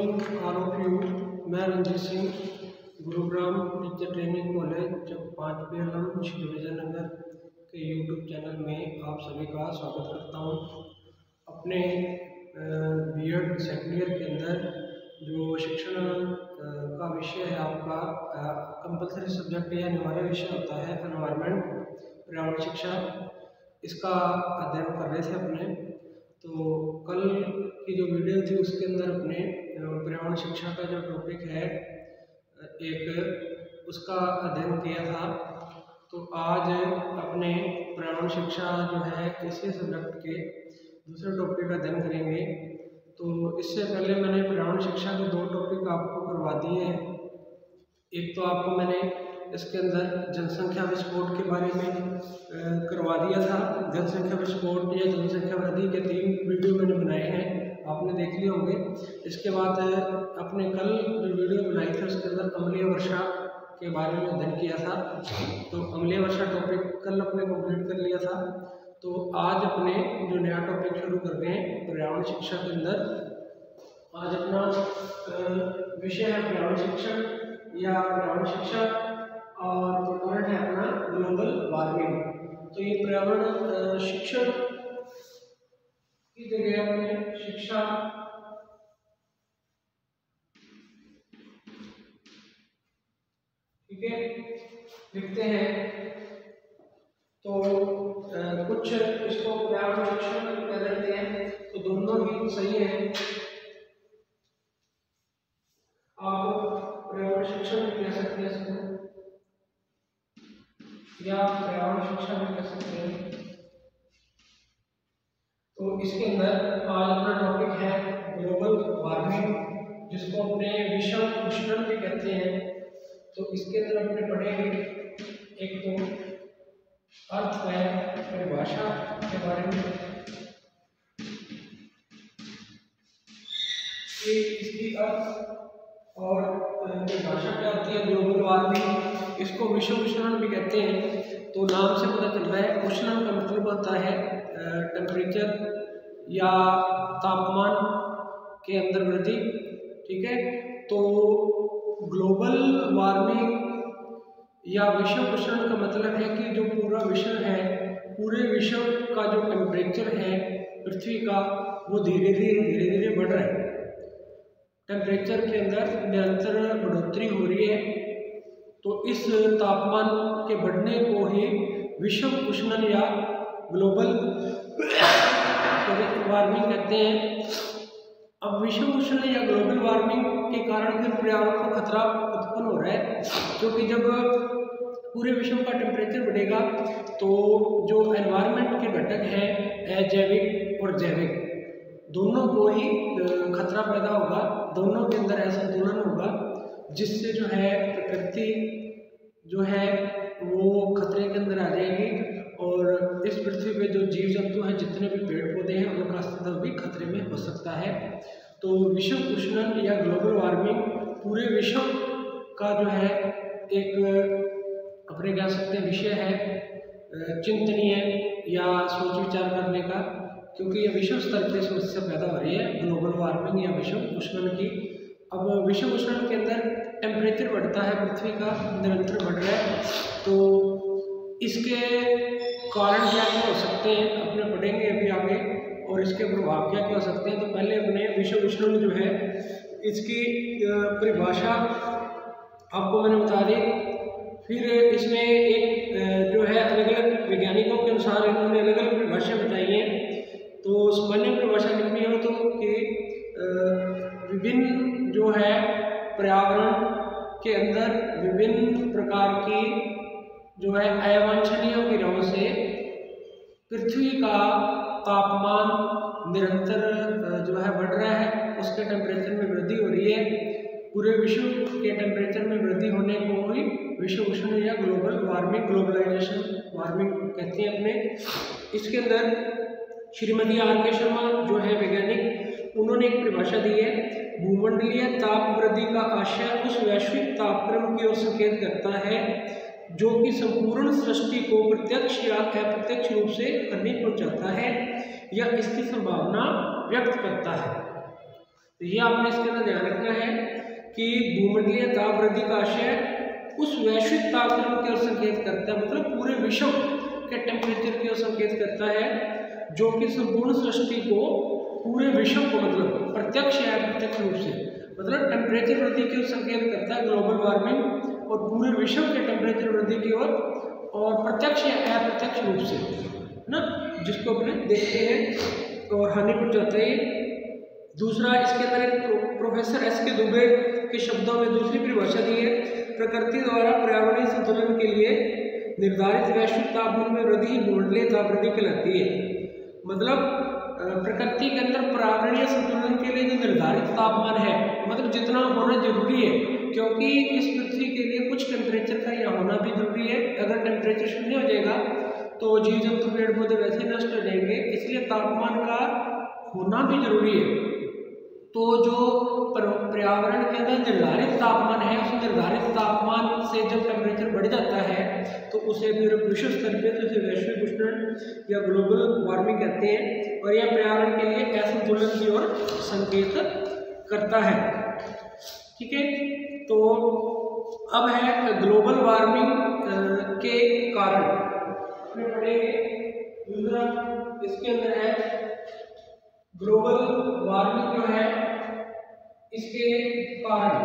Morning all of you. मैं Ranjeet Singh, Gurugram teacher training college 5 PLM Shri Vijaynagar के YouTube channel में आप सभी का स्वागत करता हूं। अपने B.Ed सेकेंड ईयर के अंदर जो शिक्षण का विषय है आपका कंपलसरी सब्जेक्ट या अनिवार्य विषय होता है एनवायरनमेंट पर्यावरण शिक्षा, इसका अध्ययन कर रहे थे अपने। तो कल की जो वीडियो थी उसके अंदर अपने पर्यावरण शिक्षा का जो टॉपिक है एक उसका अध्ययन किया था। तो आज अपने पर्यावरण शिक्षा जो है इसी सब्जेक्ट के दूसरे टॉपिक का अध्ययन करेंगे। तो इससे पहले मैंने पर्यावरण शिक्षा के 2 टॉपिक आपको करवा दिए हैं। एक तो आपको मैंने इसके अंदर जनसंख्या विस्फोट के बारे में करवा दिया था। जनसंख्या विस्फोट या जनसंख्या वृद्धि के 3 वीडियो मैंने बनाए हैं, आपने देख लिए होंगे। इसके बाद अपने कल जो वीडियो बनाई थी उसके अंदर अम्लीय वर्षा के बारे में अध्ययन किया था। तो अम्लीय वर्षा टॉपिक कल अपने कंप्लीट कर लिया था। तो आज अपने जो नया टॉपिक शुरू कर रहे हैं पर्यावरण शिक्षा के अंदर, आज अपना विषय है पर्यावरण शिक्षण या पर्यावरण शिक्षा और टॉपिक है अपना ग्लोबल वार्मिंग। तो ये पर्यावरण शिक्षण की जगह अपने शिक्षा ठीक है लिखते हैं। तो कुछ इसको पर्यावरण शिक्षण कह देते हैं, तो दोनों ही सही है। आप पर्यावरण शिक्षण भी कह सकते हैं इसको या पर्यावरण शिक्षा भी कह सकते हैं। तो इसके अंदर आज अपना टॉपिक है ग्लोबल वार्मिंग, जिसको अपने विश्व उष्णन भी कहते हैं। तो इसके अंदर अपने पढ़ेंगे एक तो अर्थ है परिभाषा के बारे में कि इसकी अर्थ और परिभाषा क्या होती है। ग्लोबल वार्मिंग इसको विश्व उष्णन भी कहते हैं। तो नाम से पता चल रहा है, उष्णन का मतलब होता है टेम्परेचर या तापमान के अंदर वृद्धि, ठीक है। तो ग्लोबल वार्मिंग या विश्व उष्णन का मतलब है कि जो पूरा विश्व है, पूरे विश्व का जो टेम्परेचर है पृथ्वी का, वो धीरे धीरे बढ़ रहा है। टेम्परेचर के अंदर निरंतर बढ़ोतरी हो रही है। तो इस तापमान के बढ़ने को ही विश्व उष्णन या ग्लोबल वार्मिंग कहते हैं। अब विश्व उष्णन या ग्लोबल वार्मिंग के कारण फिर पर्यावरण को खतरा उत्पन्न हो रहा है, क्योंकि जब पूरे विश्व का टेम्परेचर बढ़ेगा तो जो एनवायरनमेंट के घटक हैं अजैविक और जैविक, दोनों को ही खतरा पैदा होगा। दोनों के अंदर असंतुलन होगा, जिससे जो है प्रकृति जो है वो खतरे के अंदर आ जाएगी और इस पृथ्वी पे जो जीव जंतु हैं, जितने भी पेड़ पौधे हैं, उनका अस्तित्व भी खतरे में हो सकता है। तो विश्व उष्णन या ग्लोबल वार्मिंग पूरे विश्व का जो है एक अपने कह सकते हैं विषय है चिंतनीय या सोच विचार करने का, क्योंकि ये विश्व स्तर पर समस्या पैदा हो रही है ग्लोबल वार्मिंग या विश्व उष्णन की। अब विश्व उष्णन के अंदर टेम्परेचर बढ़ता है, पृथ्वी का निरंतर बढ़ रहा है। तो इसके कारण क्या क्या हो सकते हैं अपने पढ़ेंगे अभी आगे, और इसके प्रभाव क्या क्या हो सकते हैं। तो पहले अपने विश्व उष्णन जो है इसकी परिभाषा आपको मैंने बता दी। फिर इसमें एक जो है अलग अलग वैज्ञानिकों के अनुसार इन्होंने अलग अलग परिभाषा बताई हैं। तो सामान्य परिभाषा लिखनी हो तो कि विभिन्न जो है पर्यावरण के अंदर विभिन्न प्रकार की जो है अवांछनीय किरणों से पृथ्वी का तापमान निरंतर जो है बढ़ रहा है, उसके टेम्परेचर में वृद्धि हो रही है। पूरे विश्व के टेम्परेचर में वृद्धि होने को ही विश्व उष्णन या ग्लोबल वार्मिंग, ग्लोबलाइजेशन वार्मिंग कहते हैं अपने। इसके अंदर श्रीमती R.K. शर्मा जो है वैज्ञानिक, उन्होंने एक परिभाषा दी है, भूमंडलीय ताप वृद्धि का आशय उस वैश्विक तापक्रम की ओर संकेत करता है जो कि संपूर्ण सृष्टि को प्रत्यक्ष या अप्रत्यक्ष रूप से हानि पहुंचाता है या इसकी संभावना व्यक्त करता है। तो ये आपने इसके अंदर ध्यान रखना है कि भूमंडलीय ताप वृद्धि का आशय उस वैश्विक तापमान की ओर संकेत करता है, मतलब पूरे विश्व के टेम्परेचर की ओर संकेत करता है, जो कि संपूर्ण सृष्टि को, पूरे विश्व को, मतलब प्रत्यक्ष या अप्रत्यक्ष रूप से, मतलब टेम्परेचर वृद्धि की ओर संकेत करता है ग्लोबल वार्मिंग, और पूरे विश्व के टेम्परेचर वृद्धि की ओर, और प्रत्यक्ष या अप्रत्यक्ष रूप से ना, जिसको अपने देखते हैं और हानि पहुंचाते हैं। दूसरा, इसके अंदर एक प्रोफेसर एस के दुबे के शब्दों में दूसरी परिभाषा दी है, प्रकृति द्वारा पर्यावरणीय संतुलन के लिए निर्धारित वैश्विक तापमान में वृद्धि ही भूमंडलीय ताप वृद्धि कहलाती है। मतलब प्रकृति के अंदर पर्यावरणीय संतुलन के लिए जो निर्धारित तापमान है, मतलब जितना होना जरूरी है, क्योंकि इस पृथ्वी के लिए कुछ टेम्परेचर का यह होना भी जरूरी है। अगर टेम्परेचर शून्य हो जाएगा तो जीव जंतु पेड़ पौधे वैसे ही नष्ट हो जाएंगे, इसलिए तापमान का होना भी जरूरी है। तो जो पर्यावरण के अंदर निर्धारित तापमान है, उस निर्धारित तापमान से जब टेम्परेचर बढ़ जाता है तो उसे फिर विश्व स्तर पे तो वैश्विक उष्णन या ग्लोबल वार्मिंग कहते हैं, और यह पर्यावरण के लिए असंतुलन की ओर संकेत करता है। ठीक है, तो अब है ग्लोबल वार्मिंग के कारण पढ़ेंगे। दूसरा इसके अंदर है ग्लोबल वार्मिंग जो है इसके कारण,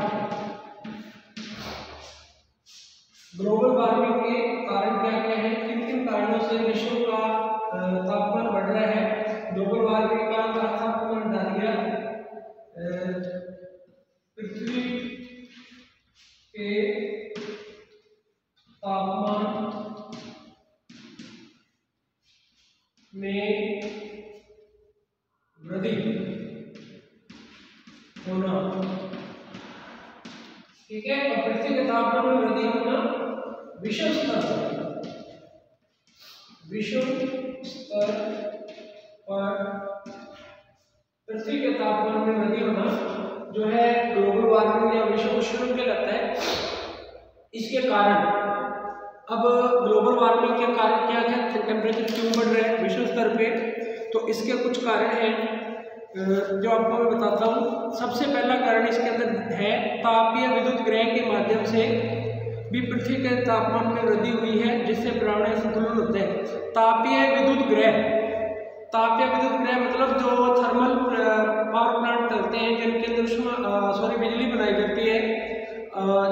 ग्लोबल वार्मिंग के कारण क्या क्या है, किन किन कारणों से विश्व का तापमान बढ़ रहा है। ग्लोबल वार्मिंग का अर्थ आपको बता दिया, पृथ्वी के तापमान में वृद्धि होना, ठीक है, और पृथ्वी के तापमान में वृद्धि होना विश्व स्तर पर पृथ्वी के तापमान में वृद्धि होना जो है ग्लोबल वार्मिंग या विश्व उष्णन कहलाता है। इसके कारण, अब ग्लोबल वार्मिंग के कारण क्या है, टेम्परेचर क्यों बढ़ रहा है विश्व स्तर पे, तो इसके कुछ कारण हैं जो आपको मैं बताता हूँ। सबसे पहला कारण इसके अंदर है तापीय विद्युत ग्रह के माध्यम से भी पृथ्वी के तापमान में वृद्धि हुई है, जिससे पर्यावरणीय संतुलन होता है। तापीय विद्युत ग्रह मतलब जो थर्मल पावर प्लांट चलते हैं जिनके अंदर बिजली बनाई जाती है,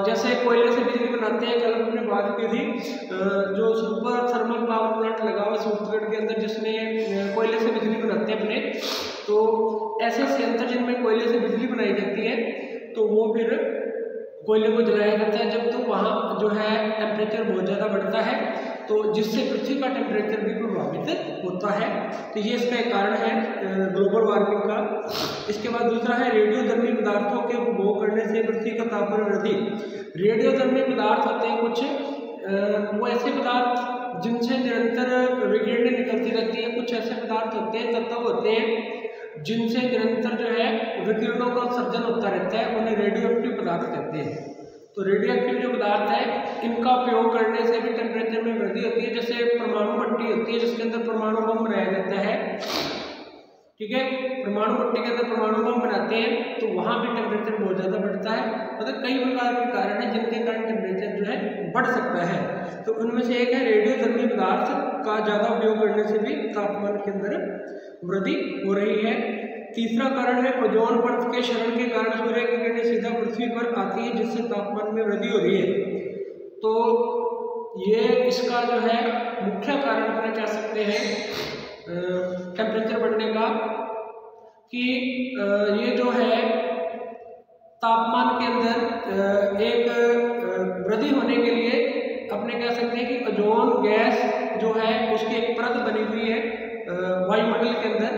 जैसे कोयले से बिजली बनाते हैं, कल हमने बात की थी जो सुपर थर्मल पावर प्लांट लगा हुआ सूरतगढ़ के अंदर जिसमें कोयले से बिजली बनाते हैं अपने, तो ऐसे संयंत्र जिनमें कोयले से बिजली बनाई जाती है तो वो फिर कोयले को जलाया जाता है जब तो वहाँ जो है टेम्परेचर बहुत ज़्यादा बढ़ता है, तो जिससे पृथ्वी का टेम्परेचर भी प्रभावित होता है। तो ये इसका एक कारण है ग्लोबल वार्मिंग का। इसके बाद दूसरा है रेडियोधर्मी पदार्थों के उपभोग करने से पृथ्वी का तापमान वृद्धि। रेडियोधर्मी पदार्थ होते हैं कुछ वो ऐसे पदार्थ जिनसे निरंतर विकिरणें निकलती रहती है, कुछ ऐसे पदार्थ होते हैं, तत्व होते हैं जिनसे निरंतर जो है विकिरणों का उत्सर्जन होता रहता है, उन्हें रेडियो एक्टिव पदार्थ कहते हैं। तो रेडियो एक्टिव जो पदार्थ है इनका उपयोग करने से भी टेम्परेचर में वृद्धि होती है। जैसे परमाणु भट्टी होती है जिसके अंदर परमाणु बम बनाया जाता है, ठीक है, परमाणु भट्टी के अंदर परमाणु बम बनाते हैं तो वहाँ भी टेम्परेचर बहुत ज़्यादा बढ़ता है। मतलब कई प्रकार के कारण हैं जिनके कारण टेम्परेचर जो है बढ़ सकता है। तो उनमें से एक है रेडियोधर्मी पदार्थ का ज़्यादा उपयोग करने से भी तापमान के अंदर वृद्धि हो रही है। तीसरा कारण है ओजोन परत के क्षरण के कारण सूर्य की किरणें सीधा पृथ्वी पर आती है जिससे तापमान में वृद्धि हो रही है। तो ये इसका जो है मुख्य कारण अपने कह सकते हैं टेम्परेचर बढ़ने का, कि ये जो है तापमान के अंदर एक वृद्धि होने के लिए अपने कह सकते हैं कि ओजोन गैस जो है उसकी एक परत बनी हुई है वायुमंडल के अंदर,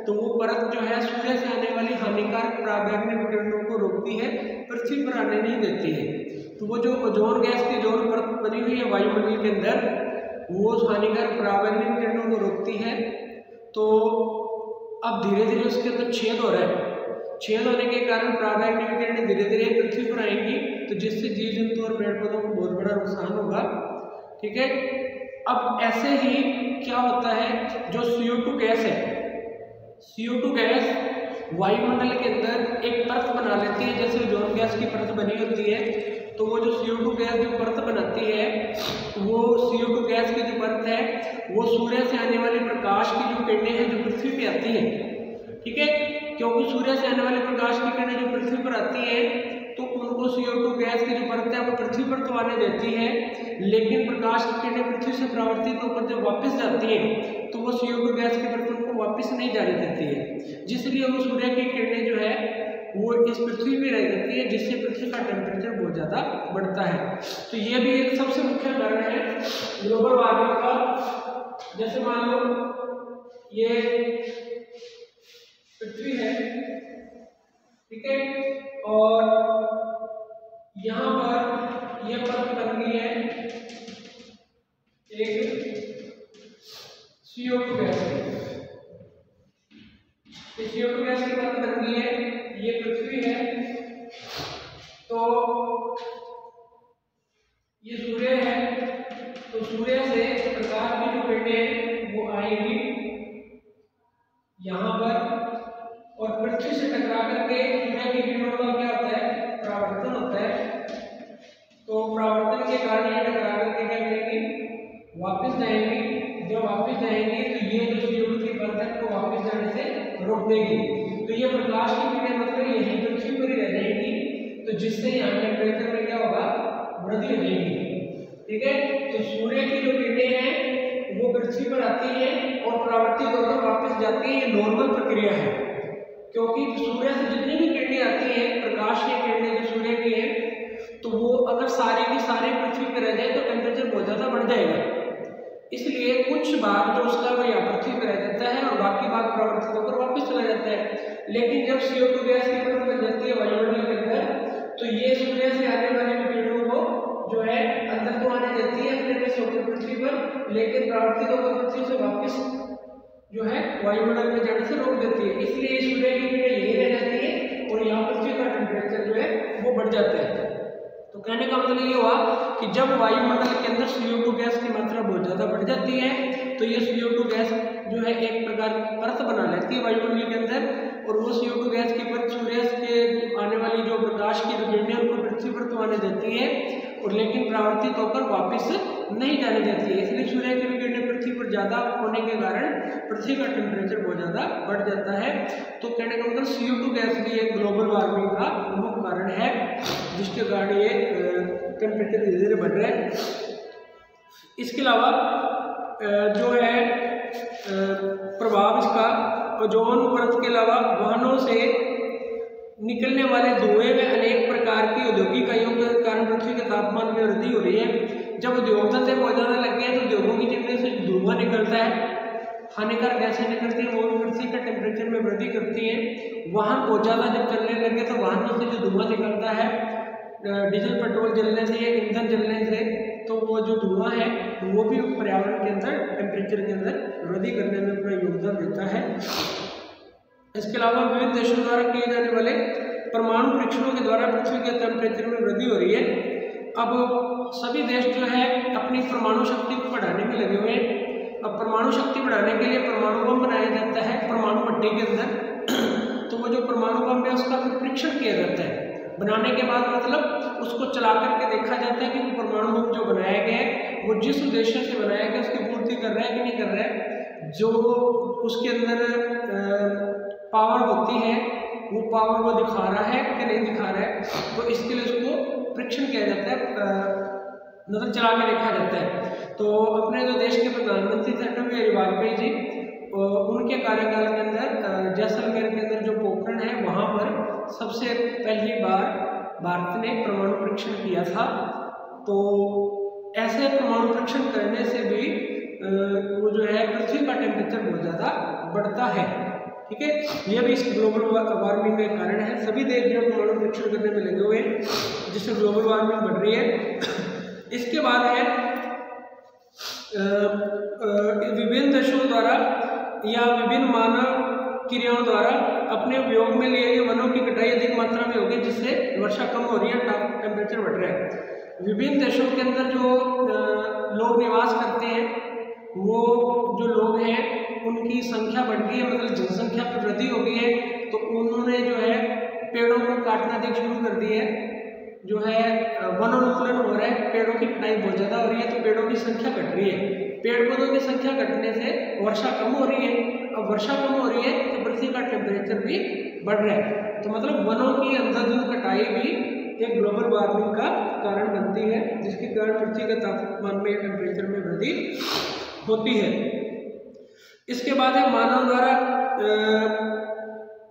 तो वो परत जो है सूर्य से आने वाली हानिकारक पराबैंगनी विकिरणों को रोकती है, पृथ्वी पर आने नहीं देती है। तो वो जो ओजोन गैस की ओजोन परत बनी हुई है वायुमंडल के अंदर, वो हानिकारक पराबैंगनी विकिरणों को रोकती है। तो अब धीरे धीरे उसके अंदर छेद हो रहा है, छेद होने के कारण पराबैंगनी विकिरणें धीरे धीरे पृथ्वी पर आएंगी, तो जिससे जीव जंतु और पेड़ पौधों को बहुत बड़ा नुकसान होगा। ठीक है, अब ऐसे ही क्या होता है जो CO2 गैस है, CO2 गैस वायुमंडल के अंदर एक परत बना लेती है, जैसे ओजोन गैस की परत बनी होती है। तो वो जो CO2 गैस जो परत बनाती है, वो CO2 गैस की जो परत है वो सूर्य से आने वाले प्रकाश की जो किरणें हैं जो पृथ्वी पे आती हैं, ठीक है, क्योंकि सूर्य से आने वाले प्रकाश की किरणें जो पृथ्वी पर आती हैं तो उनको CO2 गैस की जो परत है वो पृथ्वी पर तो आने देती है, लेकिन प्रकाश की किरणें पृथ्वी से परावर्तित होकर जब वापस जाती हैं तो वो CO2 गैस की परत उनको वापस नहीं जाने देती है, जिसलिए वो सूर्य की किरणें जो है वो इस पृथ्वी पे रह जाती है, जिससे पृथ्वी का टेम्परेचर बहुत ज़्यादा बढ़ता है। तो ये भी एक सबसे मुख्य कारण है ग्लोबल वार्मिंग का। जैसे मान लो ये पृथ्वी है, ठीक है, और यहाँ पर यह परत बन गई है एक CO2 गैस की, CO2 गैस की परत बन गई है, ये पृथ्वी है, तो ये सूर्य है, तो सूर्य से प्रकाश की जो किरणें वो आएगी यहाँ पर और पृथ्वी से टकरा करके सूर्य की किरणों का क्या होता है, परावर्तन होता है। तो परावर्तन के कारण ये टकरा करके क्या करेंगी, वापस जाएंगी। जब वापस जाएंगी तो ये जो CO2 की परत है को वापस जाने से रोक देगी, तो ये प्रकाश की किरणें मतलब यही पृथ्वी पर ही रह जाएगी, तो जिससे यहाँ टेम्परेचर में क्या होगा, वृद्धि हो जाएगी, ठीक है। तो सूर्य की जो किरणें हैं वो पृथ्वी पर आती हैं और परावर्तित होकर वापस जाती है, ये नॉर्मल प्रक्रिया है, क्योंकि सूर्य से जितनी भी किरणें आती हैं, प्रकाश की किरणें जो सूर्य की हैं, तो वो अगर सारे की सारे पृथ्वी पर रह जाए तो टेम्परेचर बहुत ज़्यादा बढ़ जाएगा। इसलिए कुछ भाग जो उसका वो यहाँ पृथ्वी पर रह जाता है और बाकी भाग परावर्तित होकर वापस चला जाता है। लेकिन जब CO2 गैस की परत बन जाती है वायुमंडल के अंदर, तो ये सूर्य से आने वाले किरणों को जो है अंदर तो आने देती है अपने में से होकर पृथ्वी पर, लेकिन परावर्तित होकर पृथ्वी से वापस जो है वायुमंडल में जाने से रोक देती है। इसलिए सूर्य की किरणें यही रह जाती है और यहाँ पृथ्वी का टेम्परेचर जो है वो बढ़ जाता है। तो कहने का मतलब ये हुआ कि जब वायुमंडल के अंदर CO2 गैस की मात्रा बहुत ज़्यादा बढ़ जाती है तो ये CO2 गैस जो है एक प्रकार की परत बना लेती है वायुमंडल के अंदर, और वो CO2 गैस की परत सूर्य के आने वाली जो प्रकाश की किरणें उनको पृथ्वी पर तो आने देती है और लेकिन परावर्तित होकर वापस नहीं जाने देती है। इसलिए सूर्य की किरणें पृथ्वी पर ज़्यादा होने के कारण पृथ्वी का टेम्परेचर बहुत ज़्यादा बढ़ जाता है। तो कहने का मतलब CO2 गैस भी एक ग्लोबल वार्मिंग का प्रमुख कारण है, जिसके कारण ये टेम्परेचर धीरे धीरे बढ़ रहा है। इसके अलावा जो है प्रभाव इसका ओजोन परत के अलावा वाहनों से निकलने वाले धुएं में अनेक प्रकार की औद्योगिक इकाइयों के कारण पृथ्वी के तापमान में वृद्धि हो रही है। जब उद्योग धंधे बहुत ज़्यादा लग गए तो उद्योगों की जितने से धुआं निकलता है, हानिकारक गैसें निकलती हैं, वो भी पृथ्वी का टेम्परेचर में वृद्धि करती हैं। वाहन बहुत ज़्यादा जब चलने लगे तो वाहनों से जो धुआं निकलता है डीजल पेट्रोल जलने से या ईंधन जलने से, तो वो जो धुआं है वो भी पर्यावरण के अंदर टेम्परेचर के अंदर वृद्धि करने में अपना योगदान देता है। इसके अलावा विभिन्न देशों द्वारा किए जाने वाले परमाणु परीक्षणों के द्वारा पृथ्वी के टेम्परेचर में वृद्धि हो रही है। अब सभी देश जो है अपनी परमाणु शक्ति को बढ़ाने में लगे हुए हैं। अब परमाणु शक्ति बढ़ाने के लिए परमाणु बम बनाया जाता है परमाणु पट्टी के अंदर। तो वो जो परमाणु बम है उसका फिर परीक्षण किया जाता है। बनाने के बाद मतलब उसको चला करके देखा जाता है कि वो परमाणु बम जो बनाया गया है वो जिस उद्देश्य से बनाया गया उसकी पूर्ति कर रहा है कि नहीं कर रहा है। जो उसके अंदर पावर होती है वो पावर वो दिखा रहा है कि नहीं दिखा रहा है, तो इसके लिए उसको परीक्षण किया जाता है, नजर चला के देखा जाता है। तो अपने जो देश के प्रधानमंत्री थे अटल बिहारी वाजपेयी जी, उनके कार्यकाल के अंदर जैसलमेर के अंदर जो पोखरण है वहाँ पर सबसे पहली बार भारत ने परमाणु परीक्षण किया था। तो ऐसे परमाणु परीक्षण करने से भी वो जो है पृथ्वी का टेम्परेचर बहुत ज़्यादा बढ़ता है। ठीक है, यह भी इस ग्लोबल वार्मिंग का कारण है। सभी देश जो परमाणु परीक्षण करने में लगे हुए हैं जिससे ग्लोबल वार्मिंग बढ़ रही है। इसके बाद है विभिन्न देशों द्वारा या विभिन्न मानव क्रियाओं द्वारा अपने उपयोग में लिए गए वनों की कटाई अधिक मात्रा में होगी, जिससे वर्षा कम हो रही है, टेम्परेचर बढ़ रहा है। विभिन्न देशों के अंदर जो लोग निवास करते हैं वो जो लोग हैं उनकी संख्या बढ़ गई है, मतलब जनसंख्या में वृद्धि हो गई है, तो उन्होंने जो है पेड़ों को काटना देख शुरू कर दी है, जो है वनोन्मूलन हो रहा है, पेड़ों की कटाई बहुत ज़्यादा हो रही है, तो पेड़ों की संख्या घट रही है। पेड़ पौधों की संख्या घटने से वर्षा कम हो रही है, अब वर्षा कम हो रही है तो पृथ्वी का टेम्परेचर भी बढ़ रहा है। तो मतलब वनों की अंधाधुंध कटाई भी एक ग्लोबल वार्मिंग का कारण बनती है, जिसके कारण पृथ्वी के तापमान में टेम्परेचर में वृद्धि होती है। इसके बाद है मानव द्वारा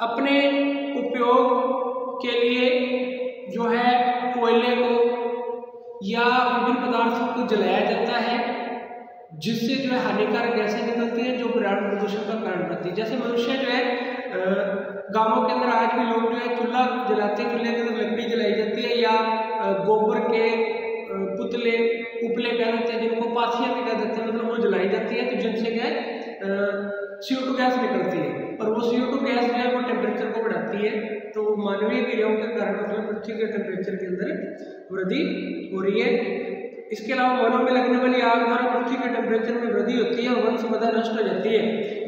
अपने उपयोग के लिए जो है कोयले को या विभिन्न पदार्थों को जलाया जाता है, जिससे जो है हानिकारक गैसें निकलती हैं जो पर्यावरण प्रदूषण का कारण बनती है। जैसे मनुष्य जो है गांवों के अंदर आज भी लोग जो है चूल्हा जलाते हैं, चूल्हे के अंदर लकड़ी जलाई जाती है, या गोबर के पुतले उपले कह देते हैं, जिनको पाथियाँ भी कह देते हैं, मतलब वो जलाई जाती है, तो जिनसे क्या है CO2 गैस निकलती है, और वो CO2 गैस जो है वो टेम्परेचर को बढ़ाती है। तो मानवीय क्रियाओं के कारण मतलब पृथ्वी के टेम्परेचर के अंदर वृद्धि हो रही है। इसके अलावा वनों में लगने वाली आग द्वारा पृथ्वी के टेम्परेचर में वृद्धि होती है, वन संपदा नष्ट हो जाती है।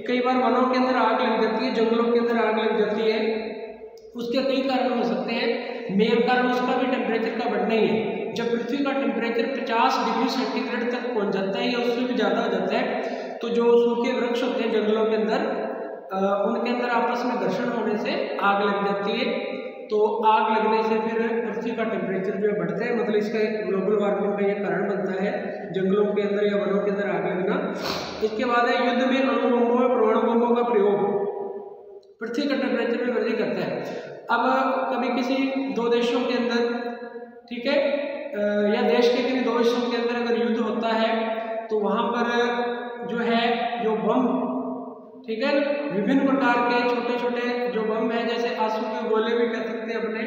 कई बार वनों के अंदर आग लग जाती है, जंगलों के अंदर आग लग जाती है, उसके कई कारण हो सकते हैं। मेन कारण उसका भी टेम्परेचर का बढ़ना ही है। जब पृथ्वी का टेम्परेचर 50 डिग्री सेंटीग्रेड तक पहुंच जाता है या उससे भी ज़्यादा हो जाता है, तो जो सूखे वृक्ष होते हैं जंगलों के अंदर, उनके अंदर आपस में घर्षण होने से आग लग जाती है। तो आग लगने से फिर पृथ्वी का टेम्परेचर जो है बढ़ता है, मतलब इसका ग्लोबल वार्मिंग का ये कारण बनता है, जंगलों के अंदर या वनों के अंदर आग लगना। इसके बाद है युद्ध में अणु बमों और परमाणु बमों का प्रयोग पृथ्वी का टेम्परेचर में वृद्धि करता है। अब कभी किसी दो देशों के अंदर, ठीक है, या देश के किसी दो देशों के अंदर अगर युद्ध होता है, तो वहाँ पर जो है जो बम, ठीक है, विभिन्न प्रकार के छोटे छोटे जो बम है, जैसे आंसू के गोले भी कह सकते हैं अपने,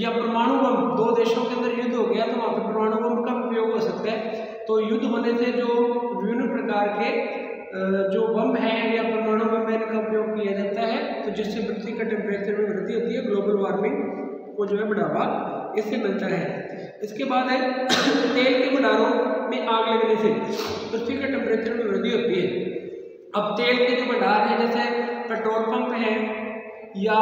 या परमाणु बम, दो देशों के अंदर युद्ध हो गया तो वहाँ पर परमाणु बम का उपयोग हो सकता है। तो युद्ध होने से जो विभिन्न प्रकार के जो बम है या परमाणु बम है, इनका उपयोग किया जाता है, तो जिससे पृथ्वी का टेम्परेचर में वृद्धि होती है, ग्लोबल वार्मिंग को जो है बढ़ावा इससे मिलता है। इसके बाद है तेल के भंडारों में आग लगने से पृथ्वी के टेम्परेचर में वृद्धि होती है। अब तेल के जो भंडार हैं, जैसे पेट्रोल पंप हैं या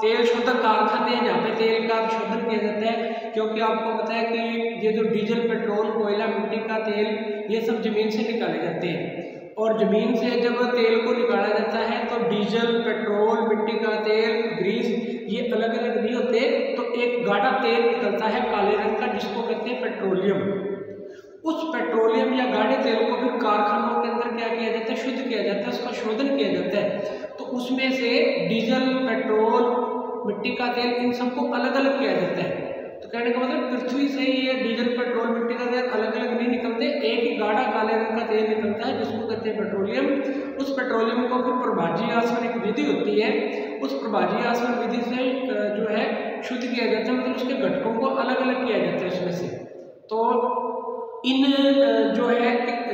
तेल शोधक कारखाने हैं जहाँ पे तेल का शोधन किया जाता है, क्योंकि आपको पता है कि ये जो डीजल, पेट्रोल, कोयला, मिट्टी का तेल, ये सब जमीन से निकाले जाते हैं, और जमीन से जब तेल को निकाला जाता है तो डीजल, पेट्रोल, मिट्टी का तेल, ग्रीस, ये अलग अलग नहीं होते, तो एक गाढ़ा तेल निकलता है काले रंग का, जिसको कहते हैं पेट्रोलियम। उस पेट्रोलियम या गाढ़े तेल को फिर कारखानों के अंदर क्या किया जाता है, शुद्ध किया जाता है, उसका शोधन किया जाता है, तो उसमें से डीजल, पेट्रोल, मिट्टी का तेल, इन सबको अलग अलग किया जाता है। तो कहने का मतलब पृथ्वी से ये डीजल, पेट्रोल, मिट्टी का तेल अलग अलग नहीं निकलते, एक ही गाढ़ा काले रंग का तेल निकलता है, जिसको कहते हैं पेट्रोलियम। उस पेट्रोलियम को फिर प्रभाजी आसवन एक विधि होती है, उस प्रभाजी आसवन विधि से जो है शुद्ध किया जाता है, मतलब उसके घटकों को अलग अलग किया जाता है उसमें से। तो इन जो है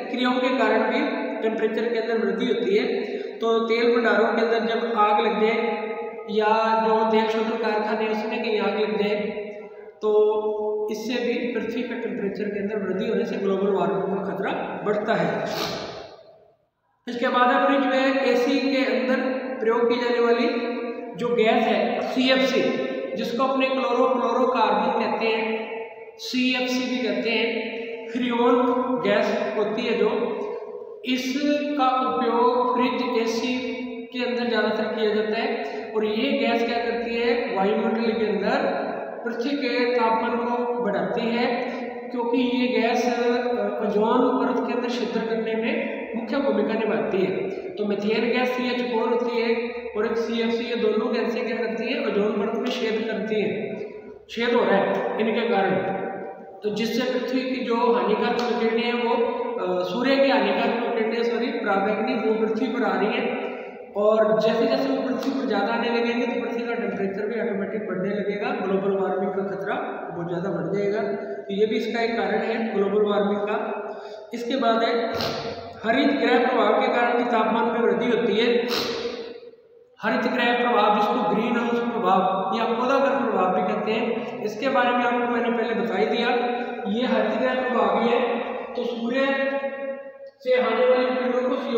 क्रियाओं के कारण भी टेम्परेचर के अंदर वृद्धि होती है। तो तेल भंडारों के अंदर जब आग लग जाए, या जो तेल शोधन कारखाने उसमें कहीं आग लग जाए, तो इससे भी पृथ्वी का टेम्परेचर के अंदर वृद्धि होने से ग्लोबल वार्मिंग का खतरा बढ़ता है। इसके बाद है फ्रिज में AC के अंदर प्रयोग की जाने वाली जो गैस है CFC, जिसको अपने क्लोरोफ्लोरोकार्बन कहते हैं, CFC भी कहते हैं, फ्रियोन गैस होती है जो, इसका उपयोग फ्रिज AC के अंदर ज़्यादातर किया जाता है। और ये गैस क्या करती है, वायुमंडल के अंदर पृथ्वी के तापमान को बढ़ाती है, क्योंकि ये गैस ओजोन परत के अंदर छिद्र करने में मुख्य भूमिका निभाती है। तो मीथेन गैस CH4 होती है और एक CFC, ये दोनों गैसें क्या करती है, ओजोन परत में छेद करती है, छेद हो रहा है इनके कारण, तो जिससे पृथ्वी की जो हानिकारक किरणें हैं वो सूर्य की हानिकारक किरणें पराबैंगनी वो पृथ्वी पर आ रही है, और जैसे जैसे वो पृथ्वी पर ज़्यादा आने लगेंगे तो पृथ्वी का टेम्परेचर भी ऑटोमेटिक बढ़ने लगेगा, ग्लोबल वार्मिंग का खतरा बहुत ज़्यादा बढ़ जाएगा। तो ये भी इसका एक कारण है ग्लोबल वार्मिंग का। इसके बाद है हरित गृह प्रभाव के कारण भी तापमान में वृद्धि होती है। हरित गृह प्रभाव, जिसको ग्रीन हाउस प्रभाव या पौधागर प्रभाव भी कहते हैं, इसके बारे में आपको मैंने पहले बता ही दिया। ये हरित गृह प्रभाव भी है, तो सूर्य से आने वाली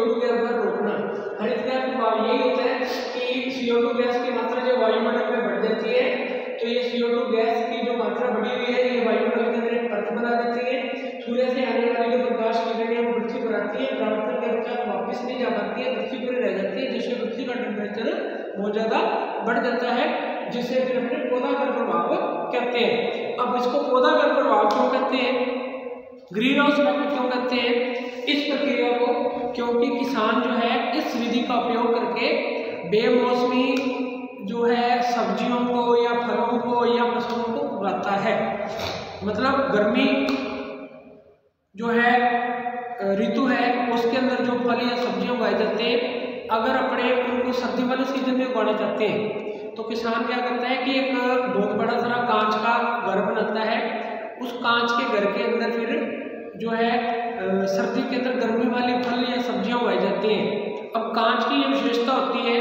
CO2 गैस बाहर रोकना। हरित गैस प्रभाव यही होता है कि CO2 गैस की मात्रा जब वायुमंडल में बढ़ जाती है तो ये CO2 गैस की जो मात्रा बढ़ी हुई है ये वायुमंडल के अंदर एक परत बना देती है। सूर्य से आने वाली जो प्रकाश किरणें वो पृथ्वी पर आती है, परावर्तन के पश्चात वापस नहीं जा पाती है, पृथ्वी पर रह जाती है, जिससे पृथ्वी का टेम्परेचर बहुत ज्यादा बढ़ जाता है, जिससे फिर अपने पौधागत प्रभाव कहते हैं। अब इसको पौधागत प्रभाव क्यों कहते हैं, ग्रीन हाउस इफेक्ट क्यों कहते हैं इस प्रक्रिया को, क्योंकि किसान जो है इस विधि का उपयोग करके बेमौसमी जो है सब्जियों को या फलों को या फसलों को उगाता है। मतलब गर्मी जो है ऋतु है उसके अंदर जो फल या सब्जियां उगाए जाते हैं, अगर अपने उनको सर्दी वाले सीजन में उगाना चाहते हैं तो किसान क्या करता है कि एक बहुत बड़ा सारा कांच का घर बनाता है। उस कांच के घर के अंदर फिर जो है सर्दी के अंदर गर्मी वाले फल या सब्जियां उगाई जाती हैं। अब कांच की ये विशेषता होती है,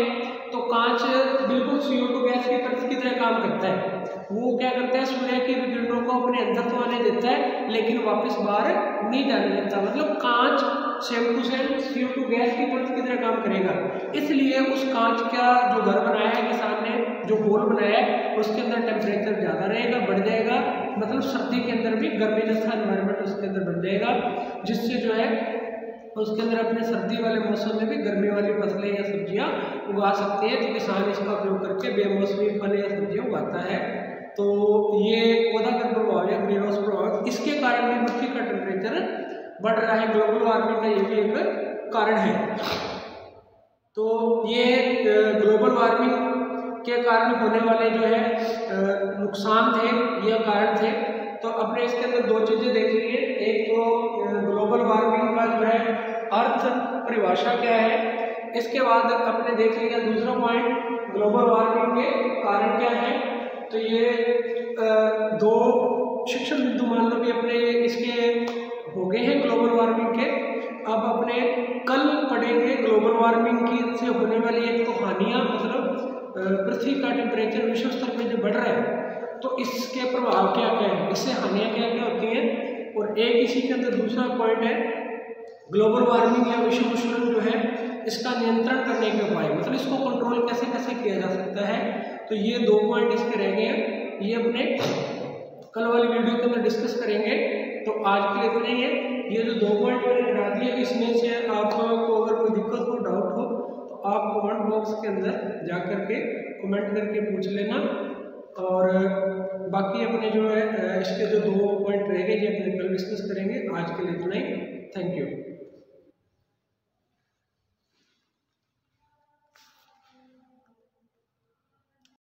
तो कांच बिल्कुल CO2 गैस की परत की तरह काम करता है। वो क्या करता है, सूर्य की किरणों को अपने अंदर तो आने देता है लेकिन वापस बाहर नहीं जाने देता। मतलब कांच same to same CO2 gas की परत की तरह काम करेगा। इसलिए उस कांच का जो घर बनाया है किसान ने, जो होल बनाया है, उसके अंदर टेम्परेचर ज़्यादा रहेगा, बढ़ जाएगा। मतलब सर्दी के अंदर भी गर्मी जैसा एनवायरनमेंट उसके अंदर बन जाएगा, जिससे जो है उसके अंदर अपने सर्दी वाले मौसम में भी गर्मी वाली फसलें या सब्जियां उगा सकते हैं। तो किसान इसका उपयोग करके बेमौसमी फल या सब्जियां उगाता है। तो ये पौधागत प्रभाव या ग्रीन हाउस प्रभाव, इसके कारण भी पृथ्वी का टेम्परेचर बढ़ रहा है। ग्लोबल वार्मिंग का ये भी एक कारण है। तो ये ग्लोबल वार्मिंग के कारण होने वाले जो है नुकसान थे या कारण थे। तो अपने इसके अंदर दो चीजें देख ली है। एक तो ग्लोबल वार्मिंग का जो है अर्थ परिभाषा क्या है, इसके बाद अपने देख लिया दूसरा पॉइंट ग्लोबल वार्मिंग के कारण क्या है। तो ये दो शिक्षण बिंदु मान लो भी अपने इसके हो गए हैं ग्लोबल वार्मिंग के। अब अपने कल पढ़ेंगे ग्लोबल वार्मिंग की से होने वाली एक तो हानियां, मतलब पृथ्वी का टेम्परेचर विश्व स्तर पे जो बढ़ रहा है तो इसके प्रभाव क्या क्या है, इससे हानियां क्या क्या होती हैं। और एक इसी के अंदर दूसरा पॉइंट है ग्लोबल वार्मिंग या विश्व उष्णन जो है इसका नियंत्रण करने के उपाय, मतलब इसको कंट्रोल कैसे कैसे किया जा सकता है। तो ये दो पॉइंट इसके रह गए हैं, ये अपने कल वाली वीडियो के अंदर डिस्कस करेंगे। तो आज के लिए इतना ही है। ये जो दो पॉइंट मैंने गिना दिए इसमें से आपको अगर कोई दिक्कत हो, डाउट हो, तो आप कमेंट बॉक्स के अंदर जा करके कमेंट करके पूछ लेना। और बाकी अपने जो है इसके जो दो पॉइंट रह गए ये अपने कल डिस्कस करेंगे। आज के लिए इतना ही। Thank you.